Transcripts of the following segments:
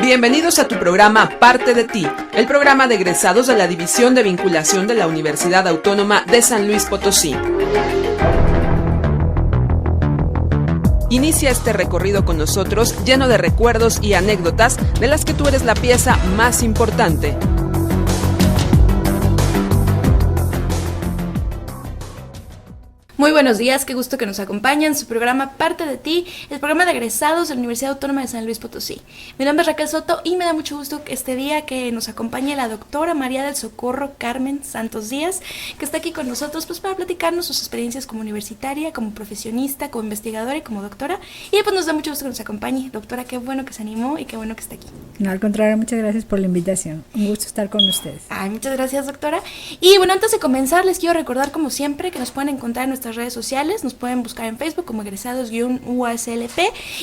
Bienvenidos a tu programa Parte de Ti, el programa de egresados de la División de Vinculación de la Universidad Autónoma de San Luis Potosí. Inicia este recorrido con nosotros lleno de recuerdos y anécdotas de las que tú eres la pieza más importante. Muy buenos días, qué gusto que nos acompañen en su programa Parte de Ti, el programa de egresados de la Universidad Autónoma de San Luis Potosí. Mi nombre es Raquel Soto y me da mucho gusto que este día que nos acompañe la doctora María del Socorro Carmen Santos Díaz, que está aquí con nosotros pues para platicarnos sus experiencias como universitaria, como profesionista, como investigadora y como doctora. Y pues nos da mucho gusto que nos acompañe. Doctora, qué bueno que se animó y qué bueno que está aquí. No, al contrario, muchas gracias por la invitación. Un gusto estar con ustedes. Ay, muchas gracias, doctora. Y bueno, antes de comenzar, les quiero recordar, como siempre, que nos pueden encontrar en nuestras redes sociales, nos pueden buscar en Facebook como egresados-UASLP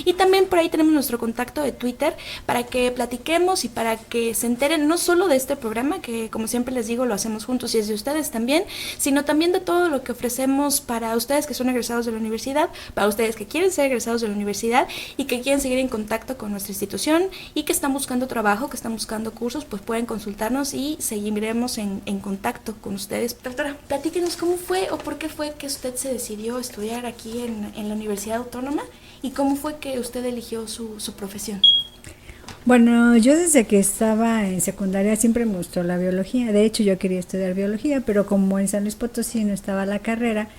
y también por ahí tenemos nuestro contacto de Twitter para que platiquemos y para que se enteren no solo de este programa, que como siempre les digo lo hacemos juntos y es de ustedes también, sino también de todo lo que ofrecemos para ustedes que son egresados de la universidad, para ustedes que quieren ser egresados de la universidad y que quieren seguir en contacto con nuestra institución y que están buscando trabajo, que están buscando cursos, pues pueden consultarnos y seguiremos en contacto con ustedes. Doctora, platíquenos cómo fue o por qué fue que usted se decidió estudiar aquí en la Universidad Autónoma y cómo fue que usted eligió su profesión. Bueno, yo desde que estaba en secundaria siempre me gustó la biología. De hecho, yo quería estudiar biología, pero como en San Luis Potosí no estaba la carrera,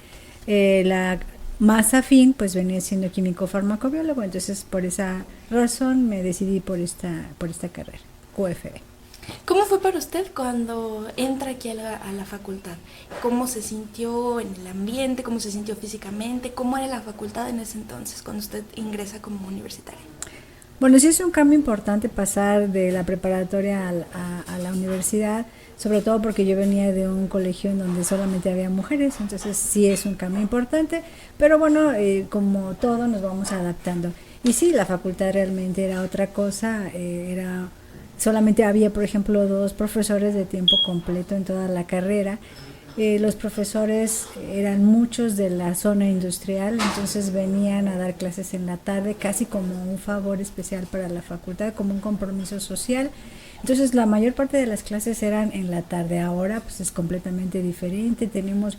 la más afín pues venía siendo químico farmacobiólogo. Entonces, por esa razón me decidí por esta carrera, QFB. ¿Cómo fue para usted cuando entra aquí a la facultad? ¿Cómo se sintió en el ambiente? ¿Cómo se sintió físicamente? ¿Cómo era la facultad en ese entonces cuando usted ingresa como universitaria? Bueno, sí es un cambio importante pasar de la preparatoria a la universidad, sobre todo porque yo venía de un colegio en donde solamente había mujeres, entonces sí es un cambio importante, pero bueno, como todo nos vamos adaptando. Y sí, la facultad realmente era otra cosa, solamente había, por ejemplo, 2 profesores de tiempo completo en toda la carrera. Los profesores eran muchos de la zona industrial, entonces venían a dar clases en la tarde, casi como un favor especial para la facultad, como un compromiso social. Entonces la mayor parte de las clases eran en la tarde. Ahora pues es completamente diferente, tenemos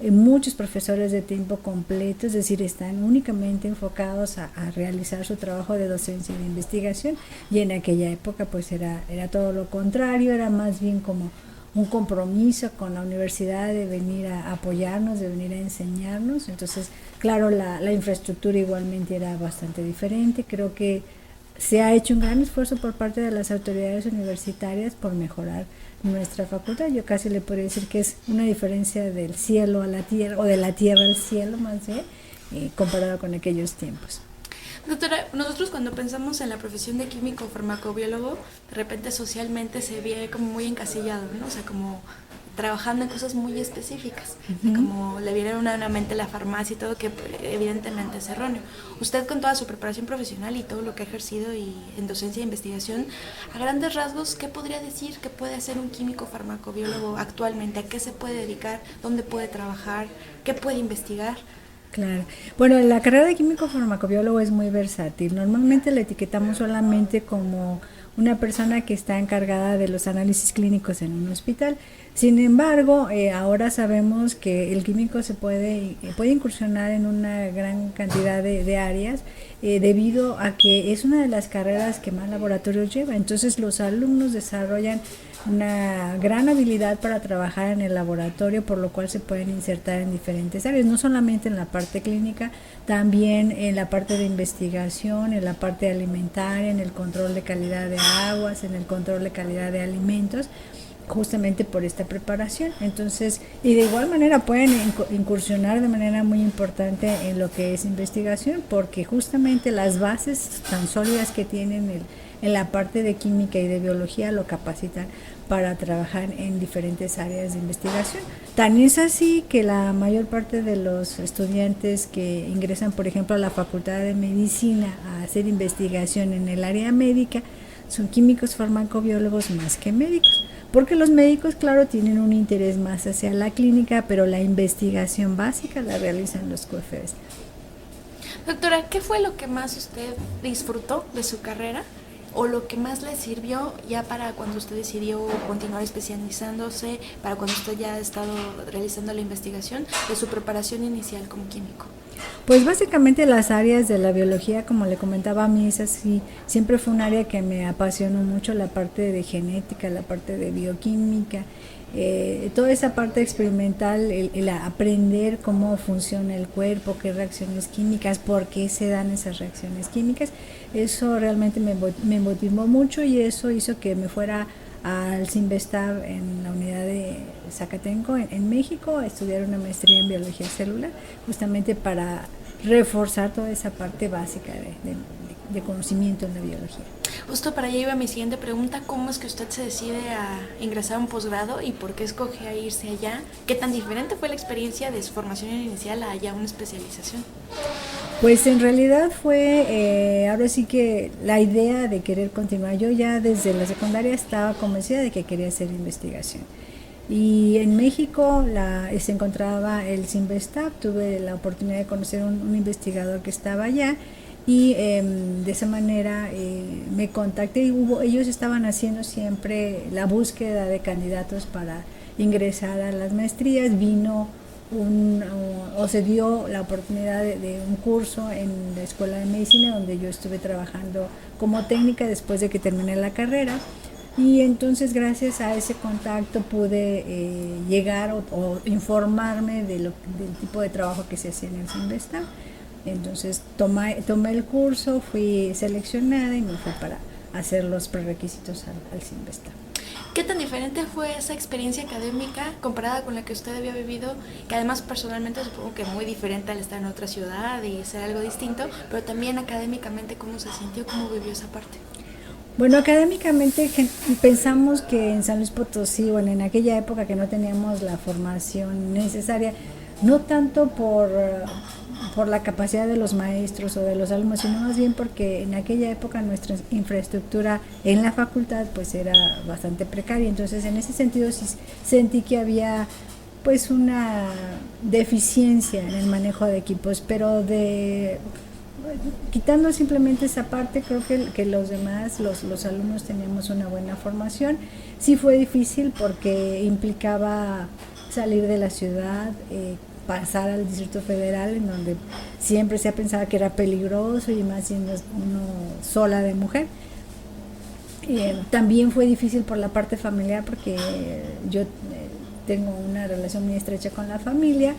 muchos profesores de tiempo completo, es decir, están únicamente enfocados a realizar su trabajo de docencia y de investigación, y en aquella época pues era todo lo contrario, era más bien como un compromiso con la universidad de venir a apoyarnos, de venir a enseñarnos. Entonces, claro, la infraestructura igualmente era bastante diferente. Creo que se ha hecho un gran esfuerzo por parte de las autoridades universitarias por mejorar nuestra facultad. Yo casi le podría decir que es una diferencia del cielo a la tierra, o de la tierra al cielo más bien, comparado con aquellos tiempos. Doctora, nosotros cuando pensamos en la profesión de químico farmacobiólogo, de repente socialmente se ve como muy encasillado, ¿no? O sea, como trabajando en cosas muy específicas, como le viene a una mente la farmacia y todo, que evidentemente es erróneo. Usted, con toda su preparación profesional y todo lo que ha ejercido y en docencia e investigación, a grandes rasgos, ¿qué podría decir que puede hacer un químico farmacobiólogo actualmente? ¿A qué se puede dedicar? ¿Dónde puede trabajar? ¿Qué puede investigar? Claro. Bueno, la carrera de químico farmacobiólogo es muy versátil. Normalmente la etiquetamos solamente como una persona que está encargada de los análisis clínicos en un hospital. Sin embargo, ahora sabemos que el químico puede incursionar en una gran cantidad de áreas debido a que es una de las carreras que más laboratorios lleva. Entonces los alumnos desarrollan una gran habilidad para trabajar en el laboratorio, por lo cual se pueden insertar en diferentes áreas, no solamente en la parte clínica, también en la parte de investigación, en la parte alimentaria, en el control de calidad de aguas, en el control de calidad de alimentos, justamente por esta preparación. Entonces, y de igual manera pueden incursionar de manera muy importante en lo que es investigación, porque justamente las bases tan sólidas que tienen en la parte de química y de biología lo capacitan para trabajar en diferentes áreas de investigación. Tan es así que la mayor parte de los estudiantes que ingresan, por ejemplo, a la Facultad de Medicina a hacer investigación en el área médica son químicos farmacobiólogos más que médicos, porque los médicos, claro, tienen un interés más hacia la clínica, pero la investigación básica la realizan los QFBs. Doctora, ¿qué fue lo que más usted disfrutó de su carrera o lo que más le sirvió ya para cuando usted decidió continuar especializándose, para cuando usted ya ha estado realizando la investigación de su preparación inicial como químico? Pues básicamente las áreas de la biología, como le comentaba, a mí es así, siempre fue un área que me apasionó mucho, la parte de genética, la parte de bioquímica, toda esa parte experimental, el aprender cómo funciona el cuerpo, qué reacciones químicas, por qué se dan esas reacciones químicas, eso realmente me motivó mucho y eso hizo que me fuera al CINVESTAB en la unidad de Zacatenco, en México, a estudiar una maestría en biología celular, justamente para reforzar toda esa parte básica de conocimiento en la biología. Justo para allá iba mi siguiente pregunta, ¿cómo es que usted se decide a ingresar a un posgrado y por qué escoge a irse allá? ¿Qué tan diferente fue la experiencia de su formación inicial a ya una especialización? Pues en realidad fue, ahora sí que la idea de querer continuar. Yo ya desde la secundaria estaba convencida de que quería hacer investigación. Y en México se encontraba el CINVESTAB, tuve la oportunidad de conocer un investigador que estaba allá y de esa manera me contacté y ellos estaban haciendo siempre la búsqueda de candidatos para ingresar a las maestrías. Vino se dio la oportunidad de un curso en la Escuela de Medicina donde yo estuve trabajando como técnica después de que terminé la carrera, y entonces gracias a ese contacto pude llegar o informarme del tipo de trabajo que se hacía en el CINVESTAB. Entonces tomé el curso, fui seleccionada y me fui para hacer los prerequisitos al CINVESTAB. ¿Qué tan diferente fue esa experiencia académica comparada con la que usted había vivido? Que además personalmente supongo que muy diferente al estar en otra ciudad y ser algo distinto, pero también académicamente, ¿cómo se sintió? ¿Cómo vivió esa parte? Bueno, académicamente pensamos que en San Luis Potosí, bueno, en aquella época que no teníamos la formación necesaria, no tanto por la capacidad de los maestros o de los alumnos, sino más bien porque en aquella época nuestra infraestructura en la facultad pues era bastante precaria. Entonces en ese sentido sí sentí que había pues una deficiencia en el manejo de equipos, pero quitando simplemente esa parte, creo que los demás, los alumnos teníamos una buena formación. Sí fue difícil porque implicaba salir de la ciudad, pasar al Distrito Federal, en donde siempre se ha pensado que era peligroso y más siendo uno sola de mujer. También fue difícil por la parte familiar porque yo tengo una relación muy estrecha con la familia,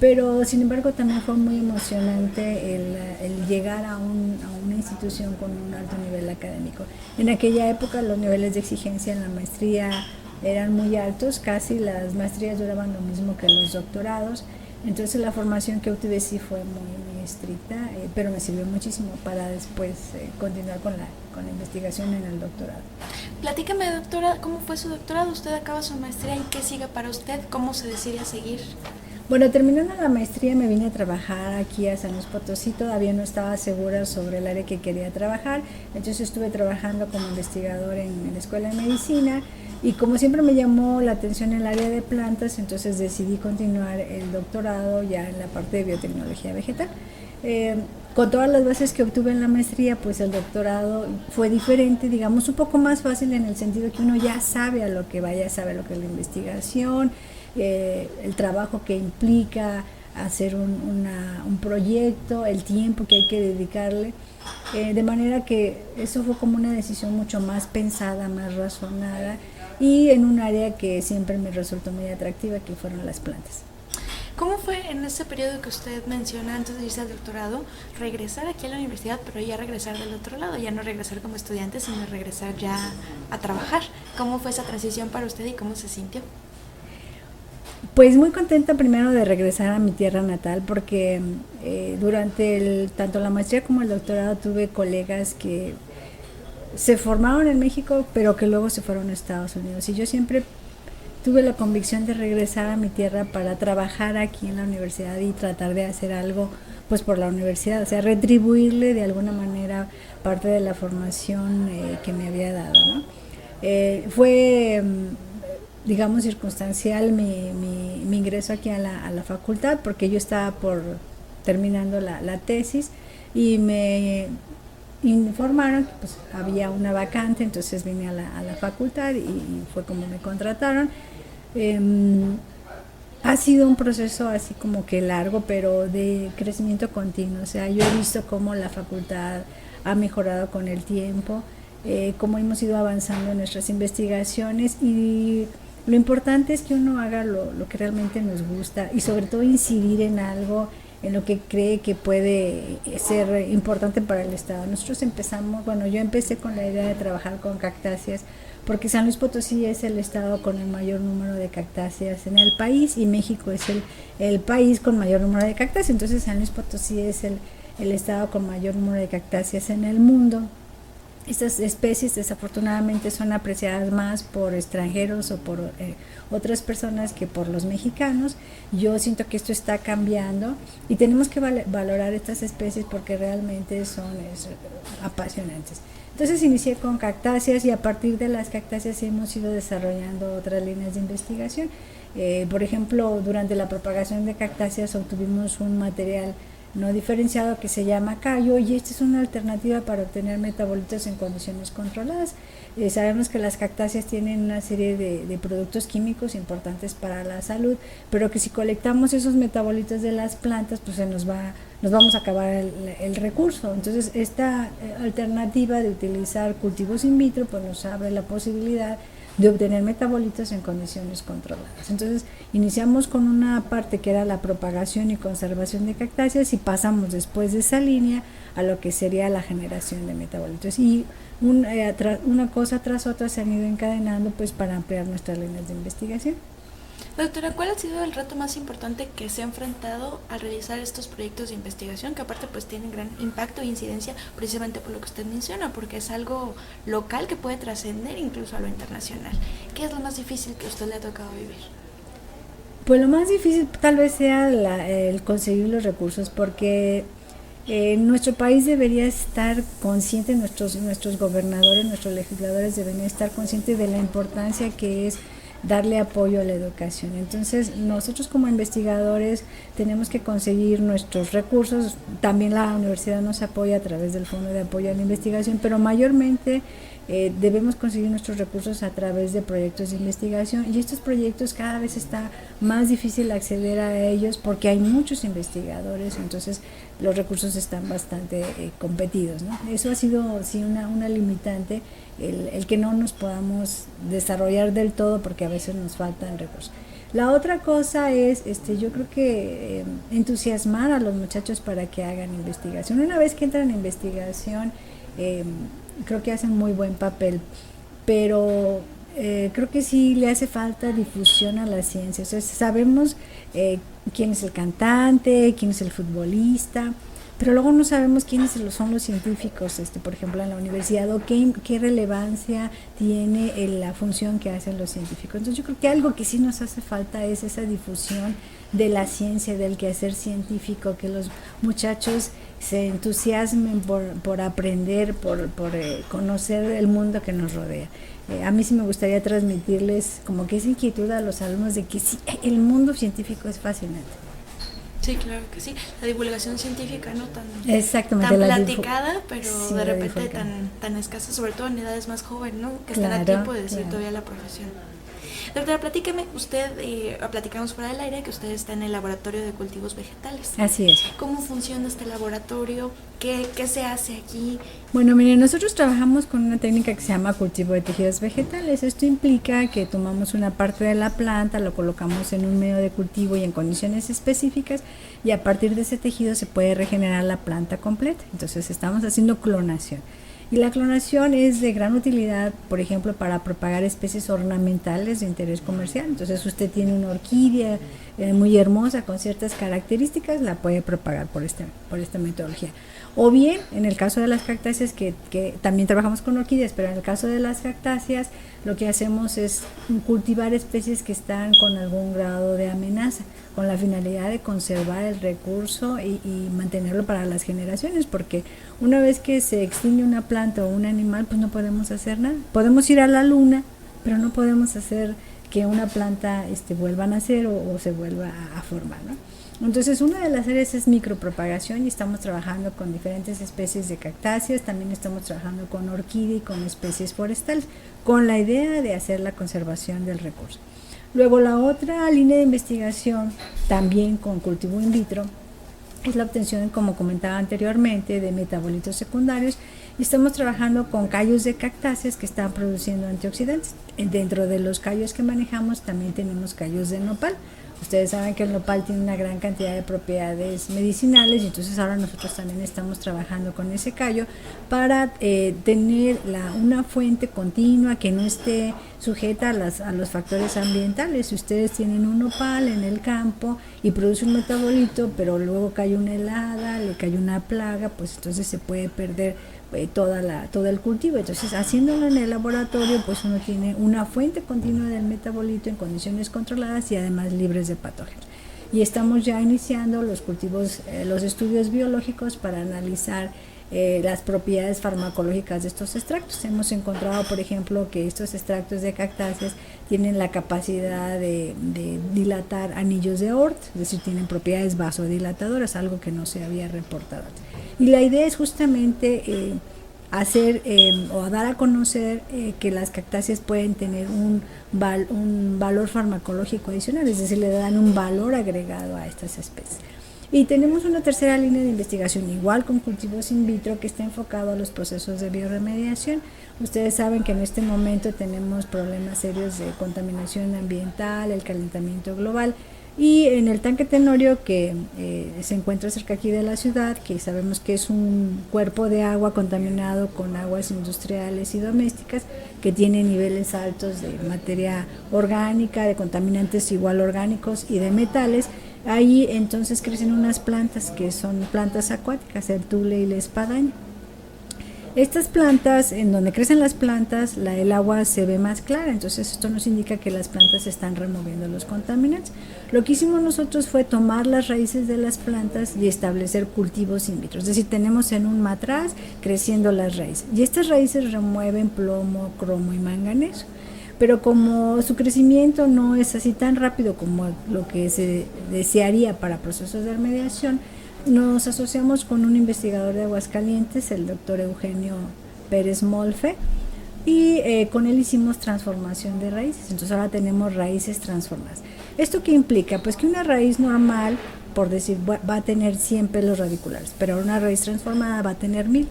pero sin embargo también fue muy emocionante el llegar a una institución con un alto nivel académico. En aquella época los niveles de exigencia en la maestría eran muy altos, casi las maestrías duraban lo mismo que los doctorados. Entonces la formación que obtuve sí fue muy estricta, pero me sirvió muchísimo para después continuar con la investigación en el doctorado. Platícame, doctora, ¿cómo fue su doctorado? Usted acaba su maestría, ¿y qué sigue para usted? ¿Cómo se decide a seguir? Bueno, terminando la maestría me vine a trabajar aquí a San Luis Potosí. Todavía no estaba segura sobre el área que quería trabajar, entonces estuve trabajando como investigador en la Escuela de Medicina. Y como siempre me llamó la atención el área de plantas, entonces decidí continuar el doctorado ya en la parte de biotecnología vegetal. Con todas las bases que obtuve en la maestría, pues el doctorado fue diferente, digamos, un poco más fácil en el sentido que uno ya sabe a lo que vaya, sabe lo que es la investigación, el trabajo que implica hacer un proyecto, el tiempo que hay que dedicarle. De manera que eso fue como una decisión mucho más pensada, más razonada, y en un área que siempre me resultó muy atractiva, que fueron las plantas. ¿Cómo fue en ese periodo que usted menciona antes de irse al doctorado, regresar aquí a la universidad, pero ya regresar del otro lado, ya no regresar como estudiante, sino regresar ya a trabajar? ¿Cómo fue esa transición para usted y cómo se sintió? Pues muy contenta primero de regresar a mi tierra natal, porque durante tanto la maestría como el doctorado tuve colegas que se formaron en México, pero que luego se fueron a Estados Unidos. Y yo siempre tuve la convicción de regresar a mi tierra para trabajar aquí en la universidad y tratar de hacer algo pues por la universidad, o sea, retribuirle de alguna manera parte de la formación que me había dado, ¿no? Fue digamos circunstancial mi ingreso aquí a la facultad, porque yo estaba terminando la tesis y me informaron que pues había una vacante, entonces vine a la facultad y fue como me contrataron. Ha sido un proceso así como que largo, pero de crecimiento continuo. O sea, yo he visto cómo la facultad ha mejorado con el tiempo, cómo hemos ido avanzando en nuestras investigaciones, y lo importante es que uno haga lo que realmente nos gusta y sobre todo incidir en algo en lo que cree que puede ser importante para el Estado. Nosotros empezamos, bueno, yo empecé con la idea de trabajar con cactáceas porque San Luis Potosí es el estado con el mayor número de cactáceas en el país y México es el país con mayor número de cactáceas. Entonces San Luis Potosí es el estado con mayor número de cactáceas en el mundo. Estas especies desafortunadamente son apreciadas más por extranjeros o por otras personas que por los mexicanos. Yo siento que esto está cambiando y tenemos que valorar estas especies porque realmente son apasionantes. Entonces inicié con cactáceas y a partir de las cactáceas hemos ido desarrollando otras líneas de investigación. Por ejemplo, durante la propagación de cactáceas obtuvimos un material no diferenciado que se llama callo, y esta es una alternativa para obtener metabolitos en condiciones controladas. Sabemos que las cactáceas tienen una serie de productos químicos importantes para la salud, pero que si colectamos esos metabolitos de las plantas, pues nos vamos a acabar el recurso. Entonces esta alternativa de utilizar cultivos in vitro pues nos abre la posibilidad de obtener metabolitos en condiciones controladas. Entonces iniciamos con una parte que era la propagación y conservación de cactáceas y pasamos después de esa línea a lo que sería la generación de metabolitos, y una cosa tras otra se han ido encadenando pues para ampliar nuestras líneas de investigación. Doctora, ¿cuál ha sido el reto más importante que se ha enfrentado al realizar estos proyectos de investigación, que aparte pues tienen gran impacto e incidencia precisamente por lo que usted menciona, porque es algo local que puede trascender incluso a lo internacional? ¿Qué es lo más difícil que a usted le ha tocado vivir? Pues lo más difícil tal vez sea el conseguir los recursos, porque nuestro país debería estar consciente, nuestros gobernadores, nuestros legisladores deberían estar conscientes de la importancia que es darle apoyo a la educación. Entonces nosotros como investigadores tenemos que conseguir nuestros recursos. También la universidad nos apoya a través del Fondo de Apoyo a la Investigación, pero mayormente debemos conseguir nuestros recursos a través de proyectos de investigación, y estos proyectos cada vez está más difícil acceder a ellos porque hay muchos investigadores, entonces los recursos están bastante competidos, ¿no? Eso ha sido sí una limitante, el que no nos podamos desarrollar del todo porque a veces nos faltan recursos. La otra cosa es, yo creo que entusiasmar a los muchachos para que hagan investigación. Una vez que entran en investigación, creo que hacen muy buen papel, pero creo que sí le hace falta difusión a la ciencia. O sea, sabemos quién es el cantante, quién es el futbolista, pero luego no sabemos quiénes son los científicos, por ejemplo, en la universidad, o qué relevancia tiene la función que hacen los científicos. Entonces yo creo que algo que sí nos hace falta es esa difusión de la ciencia, del quehacer científico, que los muchachos se entusiasmen por aprender, por conocer el mundo que nos rodea. A mí sí me gustaría transmitirles como que esa inquietud a los alumnos de que sí, el mundo científico es fascinante. Sí, claro que sí. La divulgación científica, ¿no? Exactamente, tan platicada, pero sí, de repente tan escasa, sobre todo en edades más jóvenes, ¿no? Que claro, están a tiempo de decir claro. todavía la profesión. Doctora, platíqueme, platicamos fuera del aire que usted está en el laboratorio de cultivos vegetales. Así es. ¿Cómo funciona este laboratorio? ¿Qué se hace aquí? Bueno, miren, nosotros trabajamos con una técnica que se llama cultivo de tejidos vegetales. Esto implica que tomamos una parte de la planta, lo colocamos en un medio de cultivo y en condiciones específicas, y a partir de ese tejido se puede regenerar la planta completa. Entonces estamos haciendo clonación. Y la clonación es de gran utilidad, por ejemplo, para propagar especies ornamentales de interés comercial. Entonces usted tiene una orquídea muy hermosa con ciertas características, la puede propagar por esta metodología. O bien, en el caso de las cactáceas, que también trabajamos con orquídeas, pero en el caso de las cactáceas lo que hacemos es cultivar especies que están con algún grado de amenaza, con la finalidad de conservar el recurso y mantenerlo para las generaciones, porque una vez que se extingue una planta o un animal, pues no podemos hacer nada. Podemos ir a la luna, pero no podemos hacer que una planta vuelva a nacer o se vuelva a formar, ¿no? Entonces, una de las áreas es micropropagación y estamos trabajando con diferentes especies de cactáceas, también estamos trabajando con orquídea y con especies forestales, con la idea de hacer la conservación del recurso. Luego, la otra línea de investigación, también con cultivo in vitro, es la obtención, como comentaba anteriormente, de metabolitos secundarios, y estamos trabajando con callos de cactáceas que están produciendo antioxidantes. Dentro de los callos que manejamos también tenemos callos de nopal. Ustedes saben que el nopal tiene una gran cantidad de propiedades medicinales, y entonces ahora nosotros también estamos trabajando con ese callo para tener una fuente continua que no esté sujeta a los factores ambientales. Si ustedes tienen un nopal en el campo y produce un metabolito, pero luego cae una helada, le cae una plaga, pues entonces se puede perder todo el cultivo. Entonces, haciéndolo en el laboratorio, pues uno tiene una fuente continua del metabolito en condiciones controladas y además libres de patógenos. Y estamos ya iniciando los cultivos, los estudios biológicos para analizar las propiedades farmacológicas de estos extractos. Hemos encontrado, por ejemplo, que estos extractos de cactáceas tienen la capacidad de dilatar anillos de Oort, es decir, tienen propiedades vasodilatadoras, algo que no se había reportado. Y la idea es justamente hacer o dar a conocer que las cactáceas pueden tener un valor farmacológico adicional, es decir, le dan un valor agregado a estas especies. Y tenemos una tercera línea de investigación, igual con cultivos in vitro, que está enfocado a los procesos de bioremediación. Ustedes saben que en este momento tenemos problemas serios de contaminación ambiental, el calentamiento global, y en el tanque Tenorio, que se encuentra cerca aquí de la ciudad, que sabemos que es un cuerpo de agua contaminado con aguas industriales y domésticas, que tiene niveles altos de materia orgánica, de contaminantes igual orgánicos y de metales. Ahí entonces crecen unas plantas que son plantas acuáticas, el tule y la espadaña. Estas plantas, en donde crecen las plantas, el agua se ve más clara, entonces esto nos indica que las plantas están removiendo los contaminantes. Lo que hicimos nosotros fue tomar las raíces de las plantas y establecer cultivos in vitro, es decir, tenemos en un matraz creciendo las raíces, y estas raíces remueven plomo, cromo y manganeso. Pero como su crecimiento no es así tan rápido como lo que se desearía para procesos de remediación, nos asociamos con un investigador de Aguascalientes, el doctor Eugenio Pérez Molfe, y con él hicimos transformación de raíces. Entonces ahora tenemos raíces transformadas. ¿Esto qué implica? Pues que una raíz normal, por decir, va a tener 100 pelos radiculares, pero una raíz transformada va a tener 1000.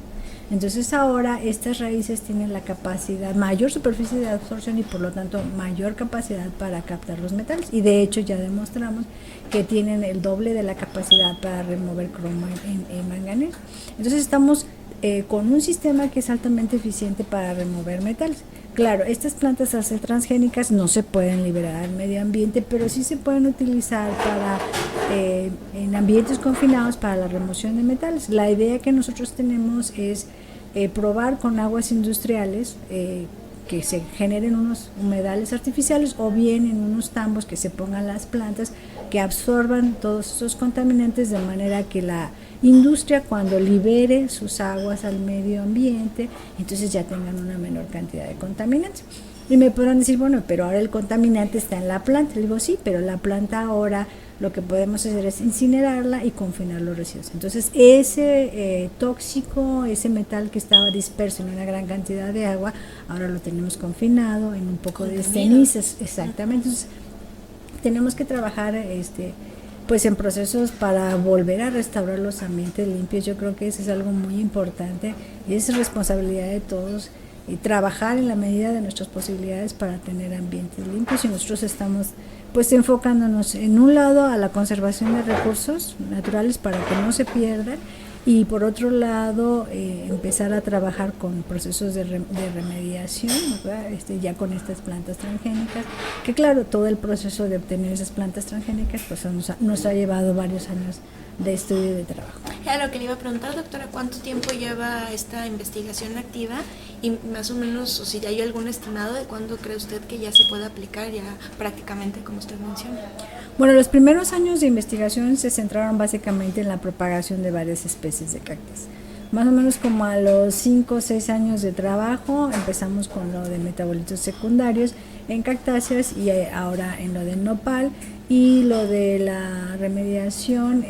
Entonces ahora estas raíces tienen la capacidad, mayor superficie de absorción y por lo tanto mayor capacidad para captar los metales, y de hecho ya demostramos que tienen el doble de la capacidad para remover cromo en manganeso. Entonces estamos con un sistema que es altamente eficiente para remover metales. Claro, estas plantas al ser transgénicas no se pueden liberar al medio ambiente, pero sí se pueden utilizar en ambientes confinados para la remoción de metales. La idea que nosotros tenemos es probar con aguas industriales que se generen unos humedales artificiales, o bien en unos tambos que se pongan las plantas que absorban todos esos contaminantes, de manera que la industria, cuando libere sus aguas al medio ambiente, entonces ya tengan una menor cantidad de contaminantes. Y me podrán decir, bueno, pero ahora el contaminante está en la planta. Le digo, sí, pero la planta ahora lo que podemos hacer es incinerarla y confinar los residuos. Entonces ese tóxico, ese metal que estaba disperso en una gran cantidad de agua, ahora lo tenemos confinado en un poco de cenizas. Exactamente. Entonces tenemos que trabajar pues en procesos para volver a restaurar los ambientes limpios. Yo creo que eso es algo muy importante y es responsabilidad de todos, y trabajar en la medida de nuestras posibilidades para tener ambientes limpios. Y nosotros estamos pues enfocándonos en un lado a la conservación de recursos naturales para que no se pierdan, y por otro lado empezar a trabajar con procesos de remediación, ¿verdad? Ya con estas plantas transgénicas, que claro, todo el proceso de obtener esas plantas transgénicas pues nos ha llevado varios años de estudio y de trabajo. Era lo que le iba a preguntar, doctora, ¿cuánto tiempo lleva esta investigación activa? Y más o menos, o si hay algún estimado de cuándo cree usted que ya se puede aplicar ya prácticamente, como usted menciona. Bueno, los primeros años de investigación se centraron básicamente en la propagación de varias especies de cactus. Más o menos como a los 5 o 6 años de trabajo empezamos con lo de metabolitos secundarios en cactáceas y ahora en lo del nopal, y lo de la remediación,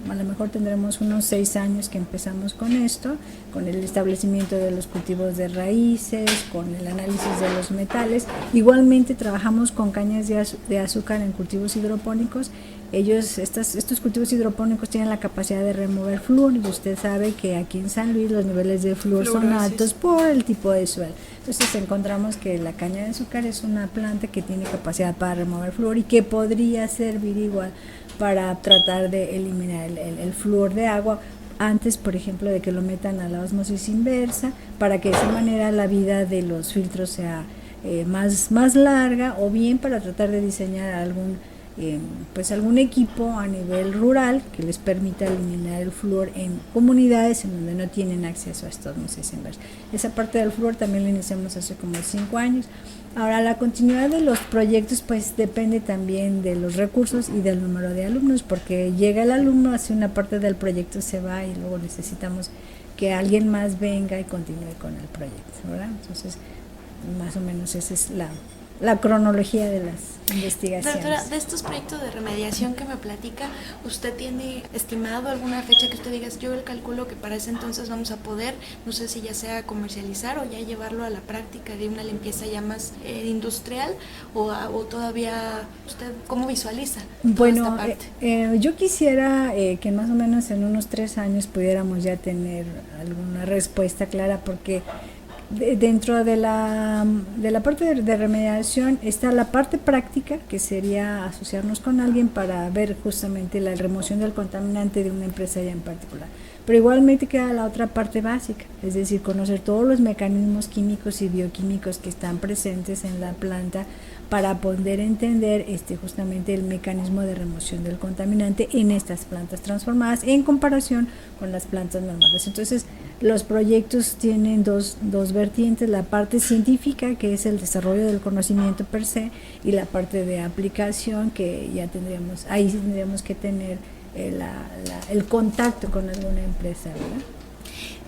a lo mejor tendremos unos 6 años que empezamos con esto, con el establecimiento de los cultivos de raíces, con el análisis de los metales. Igualmente trabajamos con cañas de azúcar en cultivos hidropónicos. Estos cultivos hidropónicos tienen la capacidad de remover flúor, y usted sabe que aquí en San Luis los niveles de flúor son altos por el tipo de suelo. Entonces encontramos que la caña de azúcar es una planta que tiene capacidad para remover flúor y que podría servir igual para tratar de eliminar el flúor de agua antes, por ejemplo, de que lo metan a la ósmosis inversa, para que de esa manera la vida de los filtros sea más larga, o bien para tratar de diseñar algún equipo a nivel rural que les permita eliminar el flúor en comunidades en donde no tienen acceso a esta ósmosis inversa. Esa parte del flúor también la iniciamos hace como 5 años. Ahora, la continuidad de los proyectos pues depende también de los recursos y del número de alumnos, porque llega el alumno, hace una parte del proyecto, se va, y luego necesitamos que alguien más venga y continúe con el proyecto, ¿verdad? Entonces, más o menos esa es la cronología de las investigaciones. Doctora, de estos proyectos de remediación que me platica, ¿usted tiene estimado alguna fecha que usted diga, yo el calculo que para ese entonces vamos a poder, no sé si ya sea comercializar o ya llevarlo a la práctica de una limpieza ya más industrial, o todavía usted cómo visualiza toda esta parte? Yo quisiera que más o menos en unos 3 años pudiéramos ya tener alguna respuesta clara, porque dentro de la parte de remediación está la parte práctica, que sería asociarnos con alguien para ver justamente la remoción del contaminante de una empresa ya en particular. Pero igualmente queda la otra parte básica, es decir, conocer todos los mecanismos químicos y bioquímicos que están presentes en la planta para poder entender justamente el mecanismo de remoción del contaminante en estas plantas transformadas en comparación con las plantas normales. Entonces, los proyectos tienen dos vertientes: la parte científica, que es el desarrollo del conocimiento per se, y la parte de aplicación, que ya ahí tendríamos que tener el contacto con alguna empresa, ¿verdad?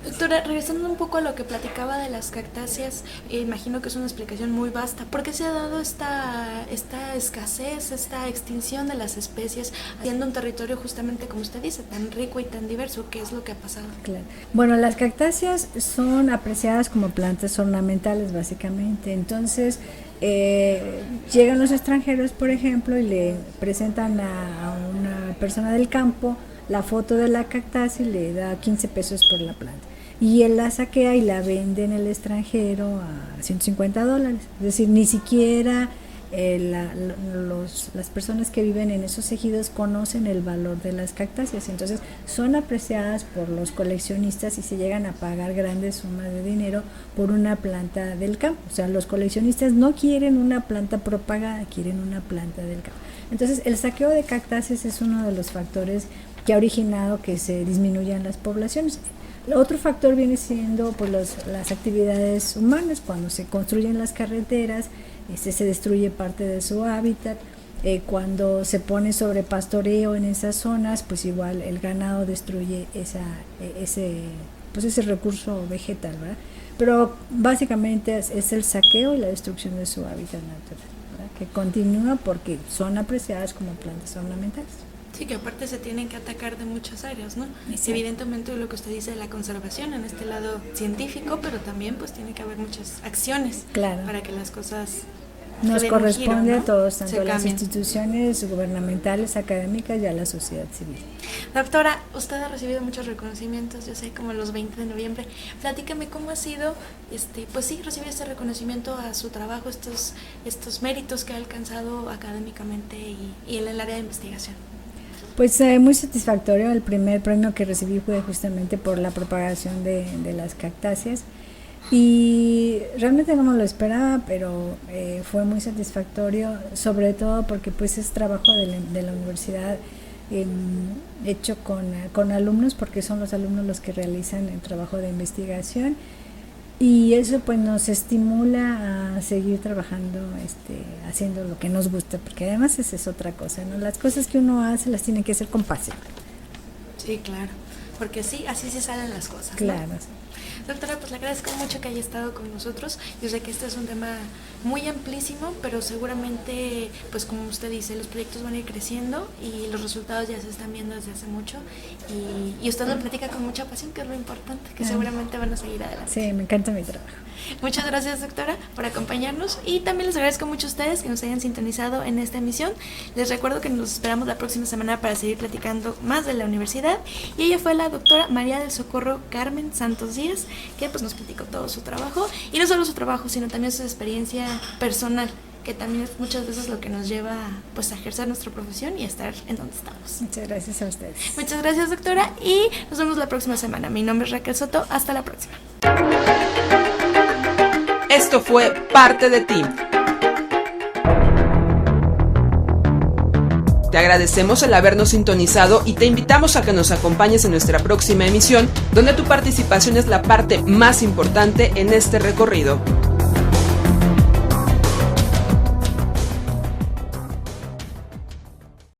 Doctora, regresando un poco a lo que platicaba de las cactáceas, imagino que es una explicación muy vasta. ¿Por qué se ha dado esta escasez, esta extinción de las especies, haciendo un territorio justamente, como usted dice, tan rico y tan diverso? ¿Qué es lo que ha pasado? Claro. Bueno, las cactáceas son apreciadas como plantas ornamentales, básicamente. Entonces, llegan los extranjeros, por ejemplo, y le presentan a una persona del campo la foto de la cactácea y le da 15 pesos por la planta. Y él la saquea y la vende en el extranjero a $150. Es decir, ni siquiera las personas que viven en esos ejidos conocen el valor de las cactáceas. Entonces, son apreciadas por los coleccionistas y se llegan a pagar grandes sumas de dinero por una planta del campo. O sea, los coleccionistas no quieren una planta propagada, quieren una planta del campo. Entonces, el saqueo de cactáceas es uno de los factores que ha originado que se disminuyan las poblaciones. Otro factor viene siendo pues las actividades humanas. Cuando se construyen las carreteras, se destruye parte de su hábitat. Cuando se pone sobre pastoreo en esas zonas, pues igual el ganado destruye ese recurso vegetal, ¿verdad? Pero básicamente es el saqueo y la destrucción de su hábitat natural, ¿verdad?, que continúa porque son apreciadas como plantas ornamentales. Sí, que aparte se tienen que atacar de muchas áreas, ¿no? Exacto. Evidentemente lo que usted dice de la conservación en este lado científico, pero también pues tiene que haber muchas acciones, claro, para que las cosas nos corresponde, ¿no?, a todos, tanto a las cambien. Instituciones gubernamentales, académicas y a la sociedad civil. Doctora, usted ha recibido muchos reconocimientos, yo sé, como los 20 de noviembre. Platícame cómo ha sido, pues sí, recibir este reconocimiento a su trabajo, estos méritos que ha alcanzado académicamente y en el área de investigación. Pues muy satisfactorio. El primer premio que recibí fue justamente por la propagación de las cactáceas, y realmente no me lo esperaba, pero fue muy satisfactorio, sobre todo porque pues es trabajo de la universidad hecho con alumnos, porque son los alumnos los que realizan el trabajo de investigación, y eso pues nos estimula a seguir trabajando, haciendo lo que nos gusta, porque además esa es otra cosa, ¿no? Las cosas que uno hace las tiene que hacer con pasión. Sí, claro. porque sí, así se salen las cosas, ¿no? Claro. Doctora, pues le agradezco mucho que haya estado con nosotros. Yo sé que este es un tema muy amplísimo, pero seguramente, pues como usted dice, los proyectos van a ir creciendo y los resultados ya se están viendo desde hace mucho. Y usted lo platica con mucha pasión, que es lo importante, que seguramente van a seguir adelante. Sí, me encanta mi trabajo. Muchas gracias, doctora, por acompañarnos, y también les agradezco mucho a ustedes que nos hayan sintonizado en esta emisión. Les recuerdo que nos esperamos la próxima semana para seguir platicando más de la universidad, y ella fue la doctora María del Socorro Carmen Santos Díaz, que pues nos platicó todo su trabajo, y no solo su trabajo, sino también su experiencia personal, que también es muchas veces lo que nos lleva pues a ejercer nuestra profesión y a estar en donde estamos. Muchas gracias a ustedes. Muchas gracias, doctora, y nos vemos la próxima semana. Mi nombre es Raquel Soto, hasta la próxima. Esto fue Parte de Ti. Te agradecemos el habernos sintonizado y te invitamos a que nos acompañes en nuestra próxima emisión, donde tu participación es la parte más importante en este recorrido.